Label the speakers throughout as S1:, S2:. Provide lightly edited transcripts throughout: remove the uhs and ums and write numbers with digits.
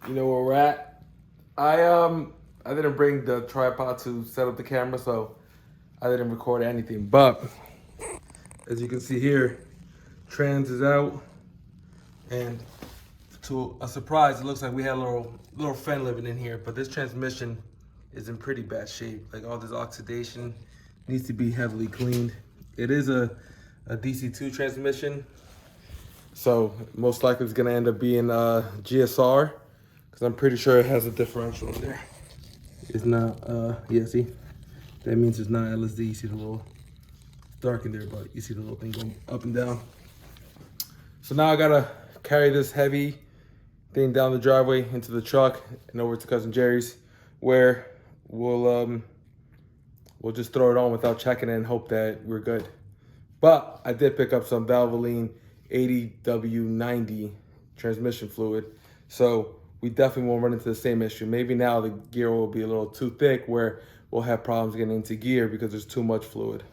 S1: You know where we're at. I didn't bring the tripod to set up the camera, so I didn't record anything. But as you can see here, trans is out, and to a surprise, it looks like we had a little friend living in here. But this transmission is in pretty bad shape. Like, all this oxidation needs to be heavily cleaned. It is a DC2 transmission, so most likely it's gonna end up being GSR, because I'm pretty sure it has a differential in there. It's not, yeah, see? That means it's not LSD. You see the little dark in there, but you see the little thing going up and down. So now I gotta carry this heavy thing down the driveway into the truck and over to Cousin Jerry's, where we'll just throw it on without checking it and hope that we're good. But I did pick up some Valvoline 80W90 transmission fluid, so we definitely won't run into the same issue. Maybe now the gear will be a little too thick, where we'll have problems getting into gear because there's too much fluid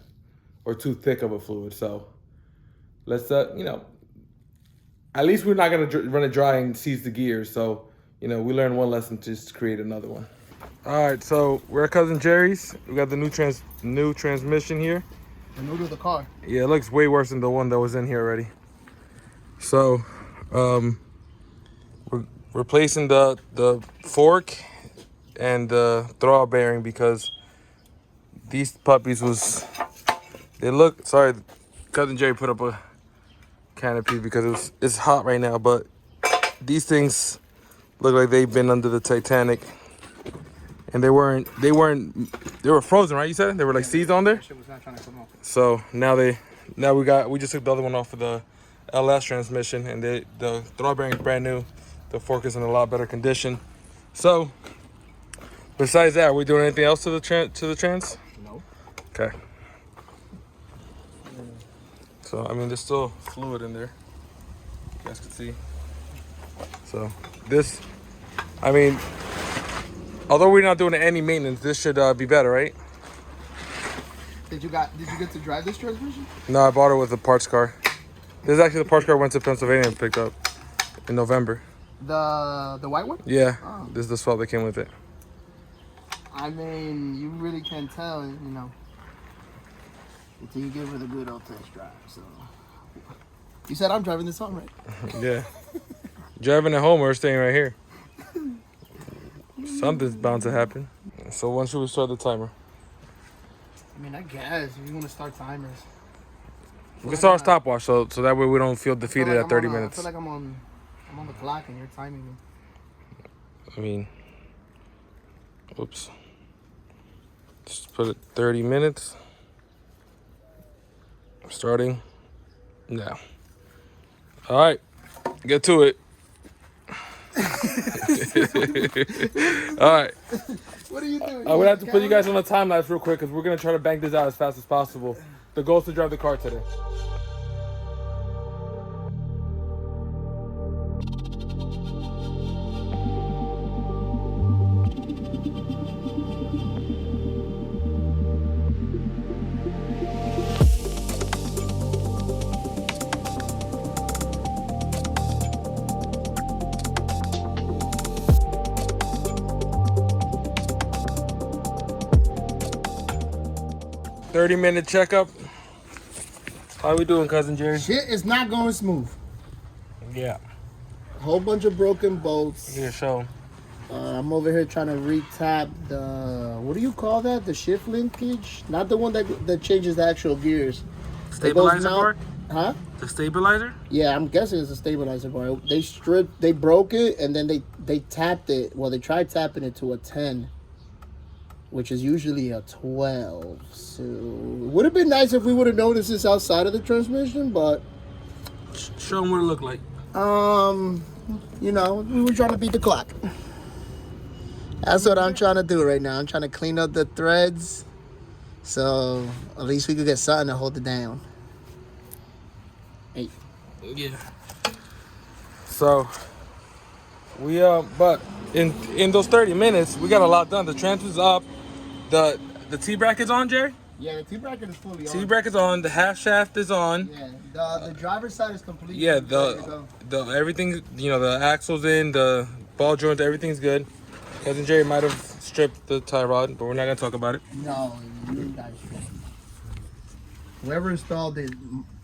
S1: or too thick of a fluid. So let's, you know, at least we're not gonna run it dry and seize the gears. So, you know, we learned one lesson to just create another one. All right, so we're at Cousin Jerry's. We got the new transmission here.
S2: And new to the car.
S1: Yeah, it looks way worse than the one that was in here already. So, we're replacing the fork and the throttle bearing, because these puppies sorry, Cousin Jerry put up a canopy because it's hot right now, but these things look like they've been under the Titanic, and they were frozen, right? You said they were like seized on there.
S2: Shit was not trying to come off.
S1: So now we just took the other one off of the LS transmission, and the throttle bearing is brand new. The fork is in a lot better condition. So besides that, are we doing anything else to the trans?
S2: No.
S1: Okay. So I mean, there's still fluid in there, you guys can see. So this, I mean, although we're not doing any maintenance, this should be better, right?
S2: Did you get to drive this transmission?
S1: No, I bought it with a parts car. This is actually the parts car I went to Pennsylvania and picked up in November.
S2: The white one?
S1: Yeah,
S2: oh.
S1: This is the swap that came with it.
S2: I mean, you really can't tell, you know, until you give it a good old test drive. So you said I'm driving this home, right?
S1: Yeah. Driving at home or staying right here. Something's bound to happen. So when should we start the timer?
S2: I mean, I guess if you want to start timers.
S1: We can start a stopwatch, so that way we don't feel defeated at 30 minutes.
S2: I feel like I'm on the clock and you're timing me.
S1: I mean, oops. Just put it 30 minutes. Starting now. All right, get to it. All right.
S2: What are you doing?
S1: I'm gonna have to put you guys on the time lapse real quick, because we're gonna try to bang this out as fast as possible. The goal is to drive the car today. "30-minute checkup. How we doing, Cousin Jerry?"
S2: Shit is not going smooth.
S1: Yeah.
S2: A whole bunch of broken bolts.
S1: Yeah, show.
S2: I'm over here trying to retap the, what do you call that? The shift linkage? Not the one that changes the actual gears.
S1: Stabilizer bar?
S2: Huh?
S1: The stabilizer?
S2: Yeah, I'm guessing it's a stabilizer bar. They broke it, and then they tapped it. Well, they tried tapping it to a 10, which is usually a 12. So it would have been nice if we would have noticed this outside of the transmission, but
S1: Show them what it looked like.
S2: you know, we were trying to beat the clock. That's what I'm trying to do right now. I'm trying to clean up the threads, so at least we could get something to hold it down. Hey.
S1: Yeah. So we but in those 30 minutes we got a lot done. The trans is up. The T bracket's on, Jerry?
S2: Yeah, the T bracket is fully on.
S1: T bracket's on. The half shaft is on.
S2: Yeah, the driver's side is completely.
S1: Yeah, the everything, you know, the axle's in, the ball joints, everything's good. Cousin Jerry might have stripped the tie rod, but we're not gonna talk about it.
S2: No, you guys should. Whoever installed it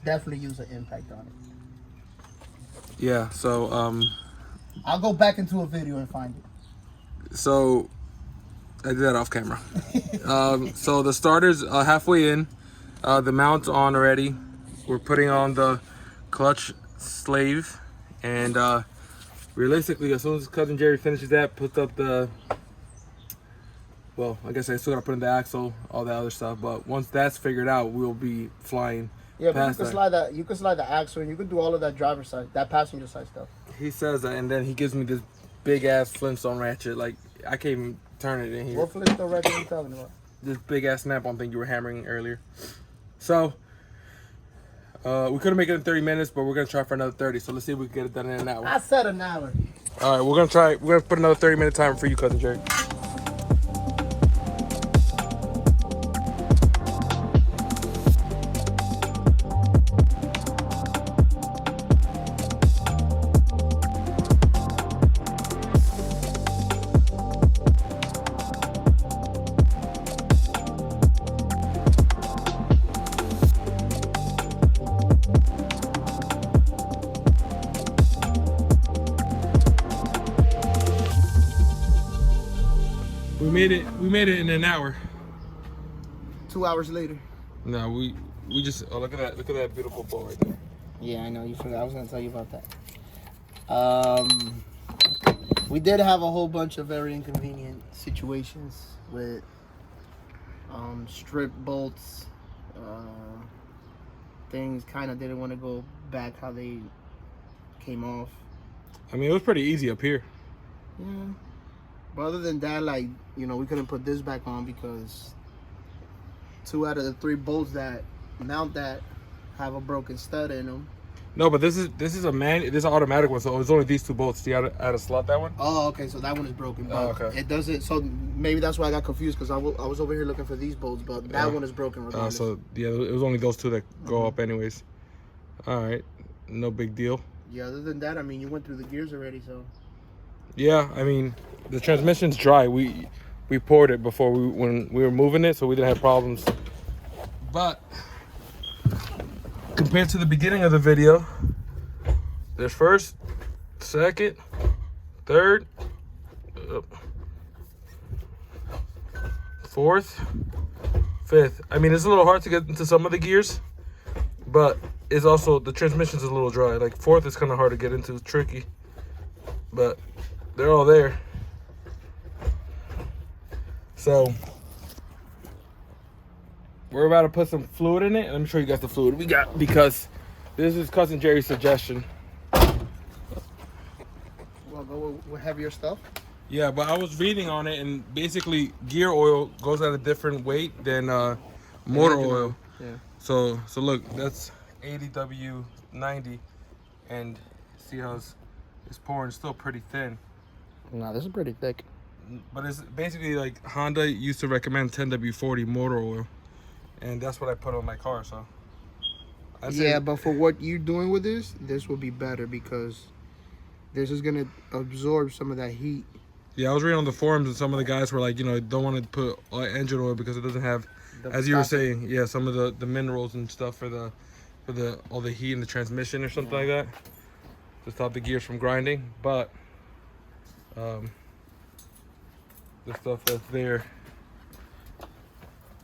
S2: definitely used an impact on it.
S1: Yeah, so
S2: I'll go back into a video and find it.
S1: so I did that off camera. So the starter's halfway in, the mount's on already. We're putting on the clutch slave, and realistically, as soon as Cousin Jerry finishes that, puts up the, well, I guess I still gotta put in the axle, all that other stuff. But once that's figured out, we'll be flying.
S2: Yeah, but you
S1: past
S2: can
S1: that.
S2: slide that. You can slide the axle, and you can do all of that driver side, that passenger side stuff.
S1: He says that, and then he gives me this big ass Flintstone ratchet. Like I can't even turn it in here.
S2: What Flintstone ratchet are you talking about?
S1: This big ass snap-on thing you were hammering earlier. So we couldn't make it in 30 minutes, but we're gonna try for another 30. So let's see if we can get it done in an hour.
S2: I said an hour.
S1: All right, we're gonna try. We're gonna put another 30-minute timer for you, Cousin Jerry. We made it in an hour.
S2: 2 hours later.
S1: No, we just, oh, look at that beautiful boat right there.
S2: Yeah, I know. You forgot. I was gonna tell you about that. We did have a whole bunch of very inconvenient situations with strip bolts. Things kind of didn't want to go back how they came off.
S1: I mean, it was pretty easy up here.
S2: Yeah. But other than that, like, you know, we couldn't put this back on because 2 out of the 3 bolts that mount that have a broken stud in them.
S1: No, but this is this is an automatic one, so it's only these 2 bolts. Do you add a slot that one?
S2: Oh, okay, so that one is broken. But
S1: okay.
S2: It doesn't, so maybe that's why I got confused because I was over here looking for these bolts, but that one is broken regardless.
S1: So yeah, it was only those 2 that go up anyways. All right, no big deal.
S2: Yeah, other than that, I mean, you went through the gears already, so.
S1: Yeah, I mean, the transmission's dry. We poured it before when we were moving it, so we didn't have problems. But compared to the beginning of the video, there's first, second, third, fourth, fifth. I mean, it's a little hard to get into some of the gears, but it's also, the transmission's a little dry. Like fourth is kind of hard to get into, it's tricky, but they're all there. So we're about to put some fluid in it. Let me show you guys the fluid we got, because this is Cousin Jerry's suggestion.
S2: Well, go with heavier stuff?
S1: Yeah, but I was reading on it, and basically gear oil goes at a different weight than motor oil.
S2: Yeah.
S1: So look, that's 80W90, and see how it's pouring still pretty thin.
S2: No, this is pretty thick.
S1: But it's basically like Honda used to recommend 10W40 motor oil, and that's what I put on my car. So
S2: yeah, but for what you're doing with this will be better because this is gonna absorb some of that heat.
S1: Yeah, I was reading on the forums, and some of the guys were like, you know, don't want to put engine oil because it doesn't have, as you were saying, yeah, some of the minerals and stuff for all the heat in the transmission or something like that, to stop the gears from grinding. But the stuff that's there,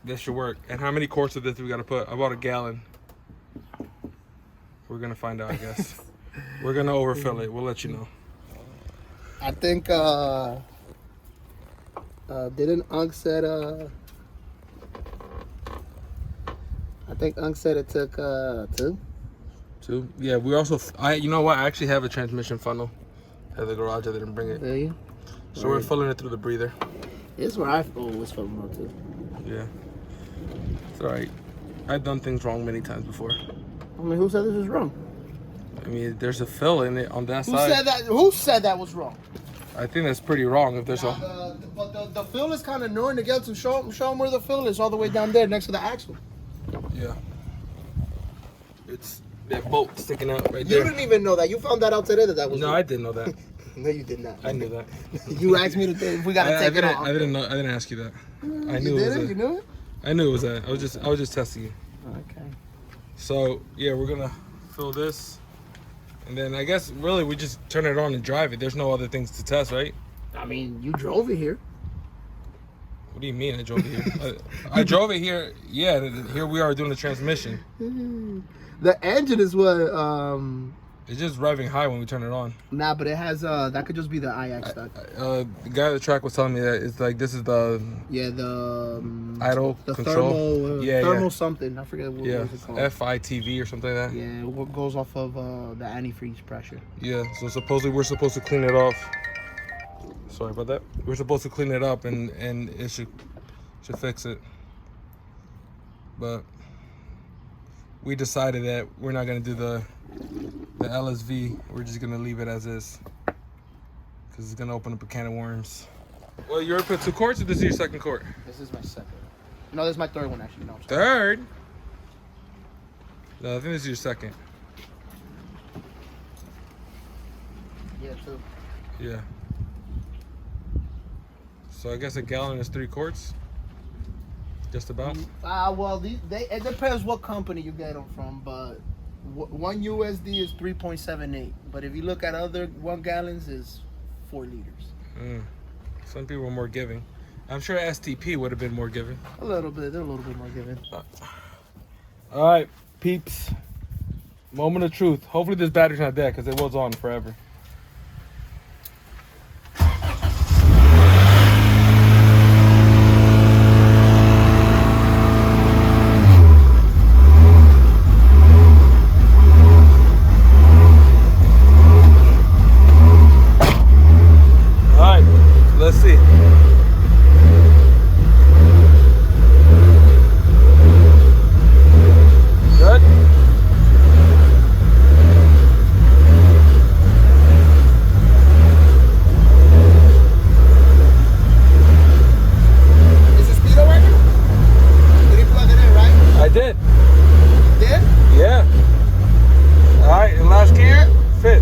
S1: this should work. And how many quarts of this do we got to put? I bought a gallon. We're gonna find out, I guess. We're gonna overfill it. We'll let you know.
S2: I think didn't Unc said I think Unc said it took 2.
S1: 2? Yeah, we also, you know what? I actually have a transmission funnel at the garage. I didn't bring it.
S2: Do you?
S1: So we're filling it through the breather.
S2: This is where I always fell wrong too.
S1: Yeah. It's alright. I've done things wrong many times before.
S2: I mean, who said this was wrong?
S1: I mean, there's a fill in it on that
S2: Who
S1: side.
S2: said that? Who said that was wrong?
S1: I think that's pretty wrong. If there's
S2: But the fill is kind of knowing to get to show them where the fill is, all the way down there next to the axle.
S1: yeah. It's that bolt sticking out right
S2: You
S1: there.
S2: didn't even know that. You found that out today that was
S1: No,
S2: wrong.
S1: I didn't know that.
S2: No, you did not.
S1: I knew that.
S2: You asked me if we gotta take it off.
S1: I didn't know. I didn't ask you that. I knew
S2: You
S1: it
S2: did
S1: was
S2: it?
S1: that.
S2: You knew it?
S1: I knew it was that. I was just testing you.
S2: Okay.
S1: So yeah, we're gonna fill this, and then I guess really we just turn it on and drive it. There's no other things to test, right?
S2: I mean, you drove it here.
S1: What do you mean I drove it here? I drove it here. Yeah, here we are doing the transmission.
S2: The engine is what.
S1: It's just revving high when we turn it on.
S2: Nah, but it has that could just be the IX stuff.
S1: The guy at the track was telling me that it's like this is the idle
S2: the
S1: control.
S2: thermal something. I forget what it's called.
S1: FITV or something like that.
S2: Yeah, what goes off of the antifreeze pressure.
S1: Yeah, so supposedly we're supposed to clean it off. Sorry about that. We're supposed to clean it up and it should fix it. But we decided that we're not gonna do the LSV. We're just gonna leave it as is because it's gonna open up a can of worms. Well, you already put 2 quarts, or this is your second quart?
S2: This is my second. No, this is my third one actually. No, I'm sorry.
S1: Third? No, I think this is your second.
S2: Yeah, too.
S1: Yeah. So I guess a gallon is 3 quarts. Just about.
S2: Well, it depends what company you get them from, but one USD is 3.78. But if you look at other 1 gallons, is 4 liters.
S1: Some people are more giving. I'm sure STP would have been more giving.
S2: A little bit. They're a little bit more giving.
S1: All right, peeps. Moment of truth. Hopefully this battery's not dead because it was on forever. Let's see. Good.
S2: Is the speedo working? Did you plug it in, right?
S1: I did.
S2: Did?
S1: Yeah. All right, and last gear, fit.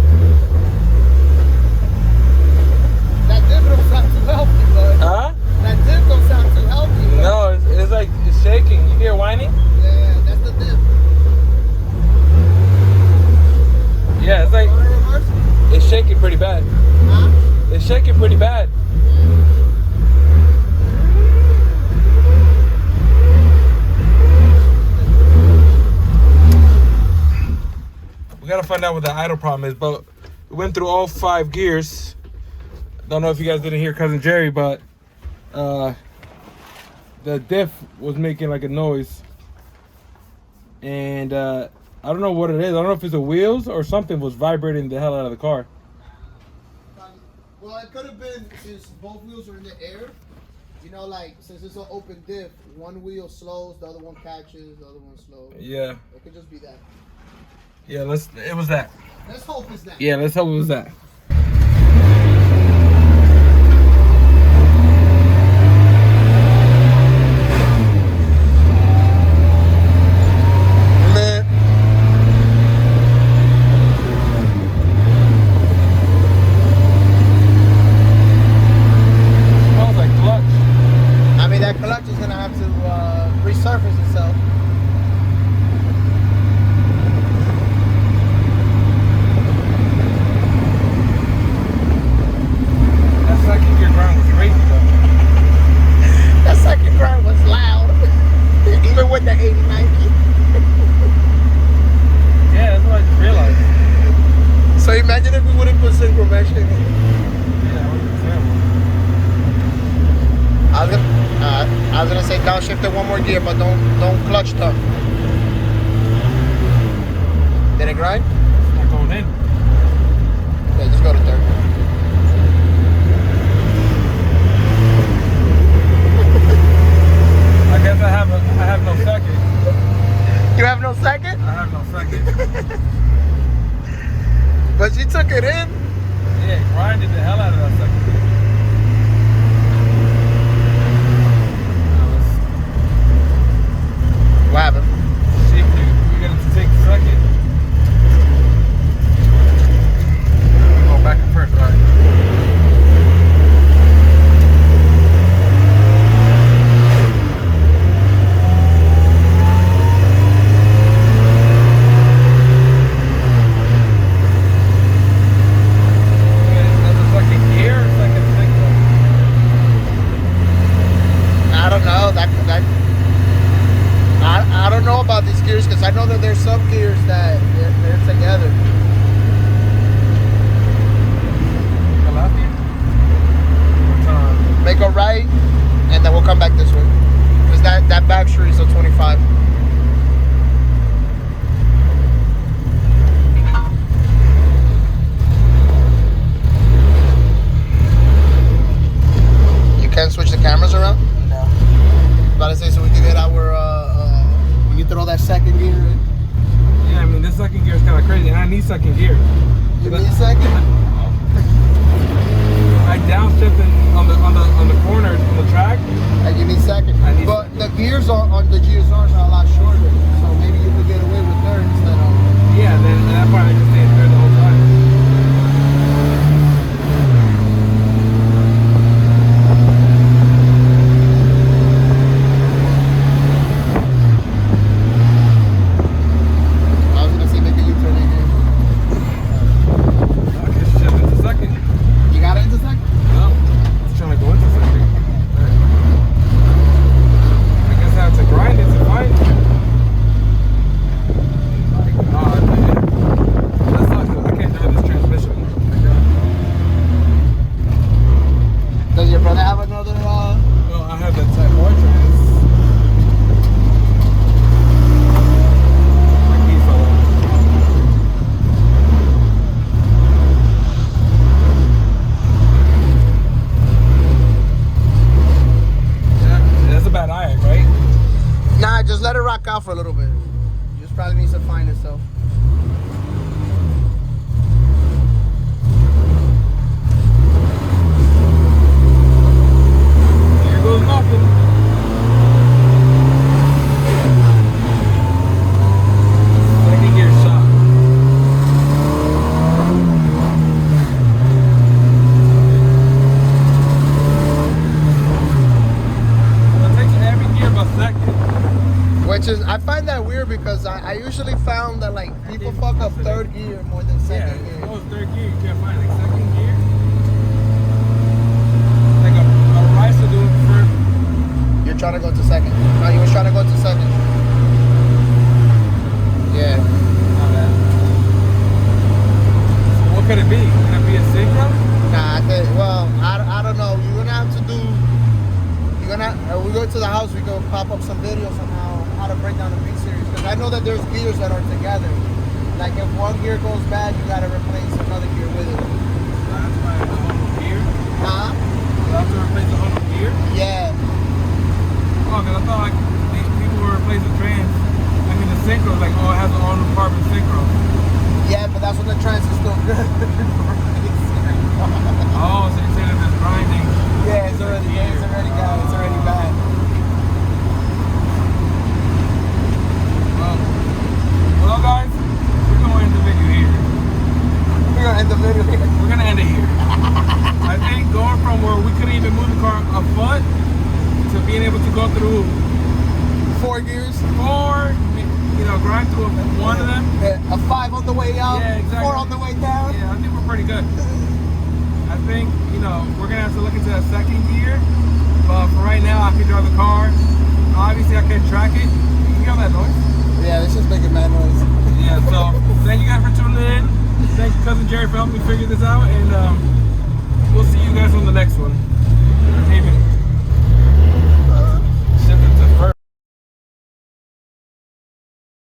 S1: Huh?
S2: That dip don't sound too healthy. Bro.
S1: No, it's like it's shaking. You hear whining?
S2: Yeah, that's the dip.
S1: Yeah, it's like it's shaking pretty bad.
S2: Huh?
S1: It's shaking pretty bad. We gotta find out what the idle problem is, but we went through all 5 gears. Don't know if you guys didn't hear Cousin Jerry, but the diff was making like a noise, and I don't know what it is. I don't know if it's the wheels or something was vibrating the hell out of the car.
S2: Well, it could have been since both wheels are in the air. You know, like since it's an open diff, one wheel slows, the other one catches, the other one slows.
S1: Yeah.
S2: It could just be that.
S1: Yeah. It was that.
S2: Let's hope it's that.
S1: Yeah. Let's hope it was that.
S2: Clutch is gonna have to resurface itself.
S1: That second gear grind was crazy though.
S2: That second grind was loud, even with the 80-90.
S1: Yeah, that's what I just realized.
S2: So imagine if we wouldn't put synchro mesh in it.
S1: Yeah, that would be terrible.
S2: I was gonna say downshift it 1 more gear, but don't clutch tuck. Did it grind?
S1: It's not going in.
S2: Okay, just go to third.
S1: I guess I have no second.
S2: You have no second?
S1: I have no second.
S2: But you took it in.
S1: Yeah, it grinded the hell out of that second.
S2: What happened?
S1: See if we're gonna take second. Go back and forth.
S2: there's some gears that they're together.
S1: The left gear?
S2: Make a right, and then we'll come back this way. Because that back street is a 25. You can't switch the cameras around?
S1: No.
S2: About to say, so we can get our, when you throw that second gear in.
S1: Yeah, I mean, this second gear is kind of crazy, and I need second gear.
S2: You need second?
S1: I downshifted on the corners on the track.
S2: And you need second. But the gears on the GSRs are a lot shorter, so maybe you could get away with third instead of.
S1: Yeah, then that part I just stayed third the whole time.
S2: I was gonna say maybe you turn it in.
S1: I can shift into second.
S2: You got it into second?
S1: No, just trying to go into second. I guess I have to grind it to find it. Like, that's not good. I can't drive this transmission.
S2: Does your brother have another?
S1: No, I have that Type 4 trans. My key fell out. Yeah, that's a bad eye, right?
S2: Nah, just let it rock out for a little bit. Just probably needs to find itself.
S1: Here goes nothing. Second gear shot. It takes every gear but second.
S2: Which is, I find that weird because I usually found that like people fuck up third gear more than
S1: Yeah,
S2: second
S1: if it
S2: gear.
S1: goes third gear, you can't find like second gear. Like a rice to do it first.
S2: You're trying to go to second. No, you was trying to go to second. Yeah.
S1: Not bad. So what could it be? Could it be a synchro?
S2: Nah, I think, well, I don't know. You're gonna have to do. We go to the house. We go pop up some videos on how to break down the B series because I know that there's gears that are together. Like if one gear goes bad, you gotta replace another gear with it.
S1: That's why the whole gear.
S2: Huh?
S1: You have to replace the whole gear?
S2: Yeah.
S1: Oh, because I thought like people were replacing trans. I mean the synchro, like oh it has its own carbon synchro.
S2: Yeah, but that's when the trans is still good.
S1: Oh, so you're saying that it's grinding.
S2: Yeah, it's already bad. It's already bad.
S1: Well guys, we're gonna end the video here.
S2: We're gonna end the video here.
S1: We're gonna end it here. I think going from where we couldn't even move the car a foot to being able to go through
S2: 4 gears.
S1: 4, grind through one of them.
S2: A 5 on the way out.
S1: Yeah, exactly.
S2: 4 on the way down.
S1: Yeah, I think we're pretty good. I think, we're gonna have to look into that second gear. But for right now, I can drive the car. Obviously, I can't track it. You hear that noise?
S2: Yeah, it's just making mad noise.
S1: Yeah, so thank you guys for tuning in. Thank you, Cousin Jerry, for helping me figure this out. And we'll see you guys on the next one. Entertainment.